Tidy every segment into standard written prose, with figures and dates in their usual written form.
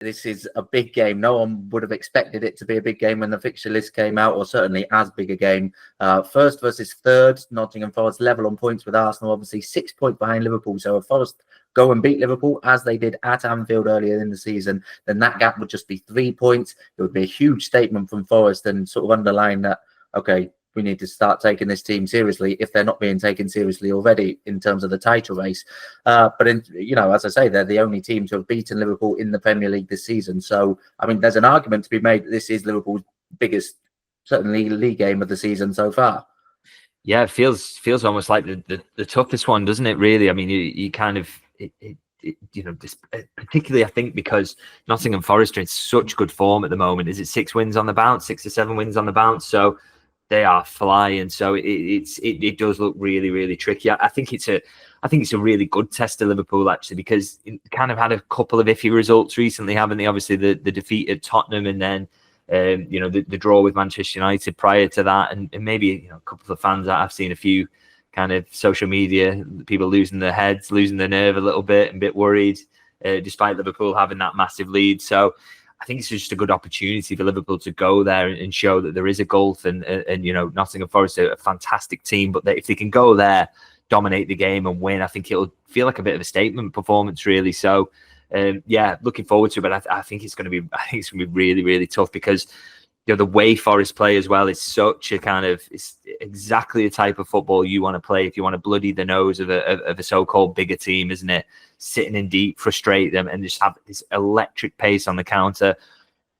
this is a big game. No one would have expected it to be a big game when the fixture list came out, or certainly as big a game. First versus third, Nottingham Forest level on points with Arsenal, obviously 6 points behind Liverpool. So if Forest go and beat Liverpool as they did at Anfield earlier in the season, then that gap would just be 3 points. It would be a huge statement from Forest and sort of underline that, okay, we need to start taking this team seriously if they're not being taken seriously already in terms of the title race. But as I say, they're the only team to have beaten Liverpool in the Premier League this season. So, I mean, there's an argument to be made that this is Liverpool's biggest, certainly, league game of the season so far. Yeah, it feels almost like the toughest one, doesn't it? Really, I mean, you kind of particularly I think because Nottingham Forest are in such good form at the moment. Is it 6 wins on the bounce, 6 or 7 wins on the bounce? So they are flying. So it does look really, really tricky. I think it's a really good test to Liverpool, actually, because it kind of had a couple of iffy results recently, haven't they? Obviously, the defeat at Tottenham, and then the draw with Manchester United prior to that, and maybe a couple of fans that I've seen a few kind of social media people losing their heads, losing their nerve a little bit, and a bit worried, despite Liverpool having that massive lead. So I think it's just a good opportunity for Liverpool to go there and show that there is a gulf, and Nottingham Forest are a fantastic team, but if they can go there, dominate the game and win, I think it'll feel like a bit of a statement performance, really. So looking forward to it, but I think it's going to be really, really tough, because the way Forest play as well is such a it's exactly the type of football you want to play if you want to bloody the nose of a so-called bigger team, isn't it? Sitting in deep, frustrate them, and just have this electric pace on the counter,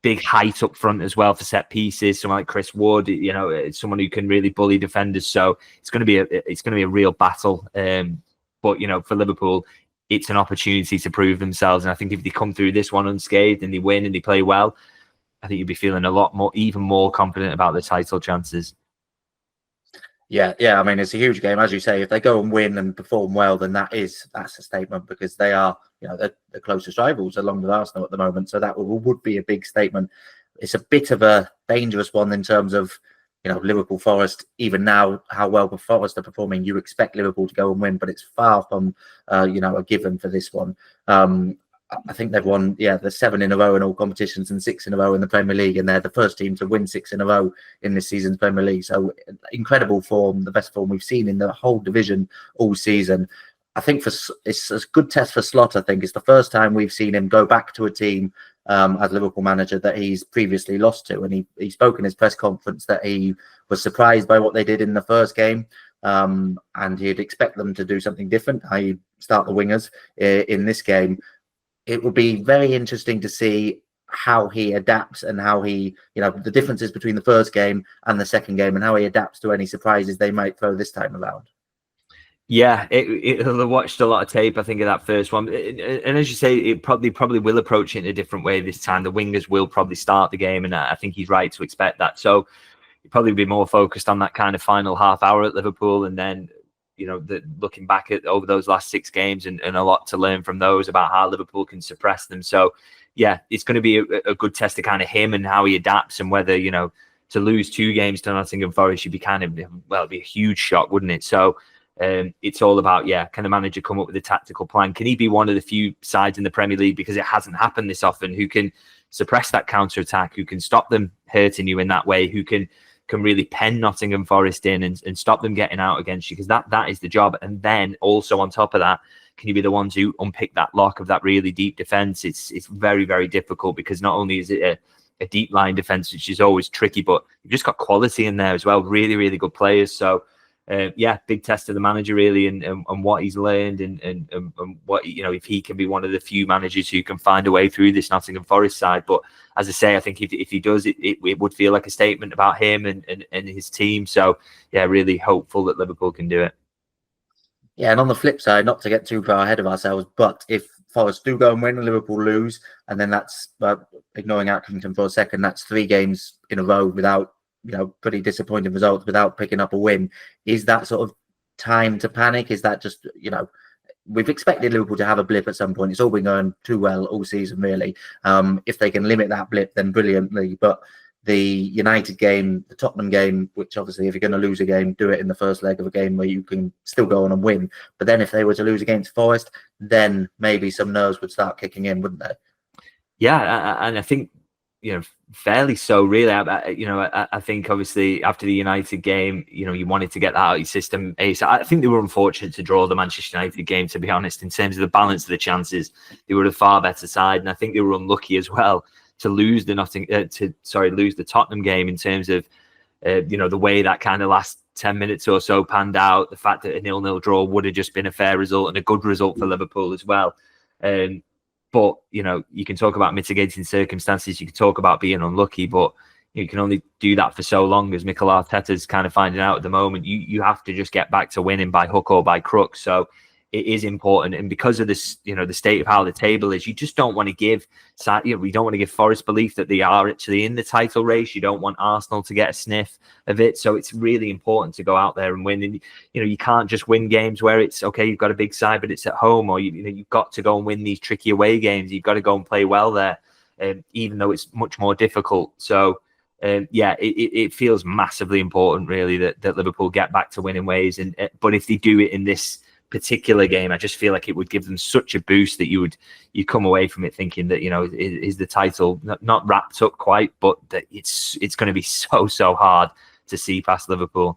big height up front as well for set pieces. Someone like Chris Wood, someone who can really bully defenders. So it's going to be a real battle. But for Liverpool, it's an opportunity to prove themselves, and I think if they come through this one unscathed and they win and they play well, I think you'd be feeling even more confident about the title chances. Yeah. I mean, it's a huge game, as you say. If they go and win and perform well, then that's a statement, because they are, they're the closest rivals along with Arsenal at the moment. So that would be a big statement. It's a bit of a dangerous one in terms of, Liverpool Forest. Even now, how well Forest are performing, you expect Liverpool to go and win, but it's far from, a given for this one. I think they've won, the 7 in a row in all competitions and 6 in a row in the Premier League, and they're the first team to win 6 in a row in this season's Premier League. So incredible form, the best form we've seen in the whole division all season. I think it's a good test for Slot. I think it's the first time we've seen him go back to a team as Liverpool manager that he's previously lost to, and he spoke in his press conference that he was surprised by what they did in the first game. And he'd expect them to do something different, i.e. start the wingers in this game. It will be very interesting to see how he adapts and how he, the differences between the first game and the second game, and how he adapts to any surprises they might throw this time around. Yeah, I watched a lot of tape, I think, of that first one. And as you say, it probably will approach it in a different way this time. The wingers will probably start the game, and I think he's right to expect that. So he'll probably be more focused on that kind of final half hour at Liverpool, and then looking back at over those last 6 games and a lot to learn from those about how Liverpool can suppress them. So yeah, it's going to be a good test to kind of him and how he adapts, and whether to lose 2 games to Nottingham Forest, you'd be it'd be a huge shock, wouldn't it? So it's all about, can the manager come up with a tactical plan? Can he be one of the few sides in the Premier League, because it hasn't happened this often, who can suppress that counter attack, who can stop them hurting you in that way, who can really pen Nottingham Forest in and stop them getting out against you, because that is the job. And then also on top of that, can you be the ones who unpick that lock of that really deep defense? It's very, very difficult, because not only is it a deep line defense, which is always tricky, but you've just got quality in there as well. Really, really good players. So big test of the manager, really, and what he's learned, and what, if he can be one of the few managers who can find a way through this Nottingham Forest side. But as I say, I think if he does, it would feel like a statement about him and his team. So really hopeful that Liverpool can do it. Yeah, and on the flip side, not to get too far ahead of ourselves, but if Forest do go and win and Liverpool lose, and then that's, ignoring Accrington for a second, that's 3 games in a row without, pretty disappointing results, without picking up a win. Is that sort of time to panic? Is that just, we've expected Liverpool to have a blip at some point. It's all been going too well all season, really. If they can limit that blip, then brilliantly. But the United game, the Tottenham game, which obviously if you're going to lose a game, do it in the first leg of a game where you can still go on and win. But then if they were to lose against Forest, then maybe some nerves would start kicking in, wouldn't they? Yeah, and I think, fairly so, really. I think obviously after the United game, you wanted to get that out of your system. I think they were unfortunate to draw the Manchester United game, to be honest, in terms of the balance of the chances. They were a far better side, and I think they were unlucky as well to lose the lose the Tottenham game in terms of the way that kind of last 10 minutes or so panned out. The fact that a 0-0 draw would have just been a fair result and a good result for Liverpool as well. But, you can talk about mitigating circumstances. You can talk about being unlucky, but you can only do that for so long, as Mikel Arteta's kind of finding out at the moment. You have to just get back to winning by hook or by crook. So it is important. And because of this, the state of how the table is, you just don't want to give, we don't want to give Forest belief that they are actually in the title race. You don't want Arsenal to get a sniff of it. So it's really important to go out there and win. And, you can't just win games where it's, okay, you've got a big side, but it's at home, or, you've got to go and win these tricky away games. You've got to go and play well there, even though it's much more difficult. So, it feels massively important, really, that Liverpool get back to winning ways. But if they do it in this particular game, I just feel like it would give them such a boost that you come away from it thinking that is the title not wrapped up quite, but that it's going to be so hard to see past Liverpool.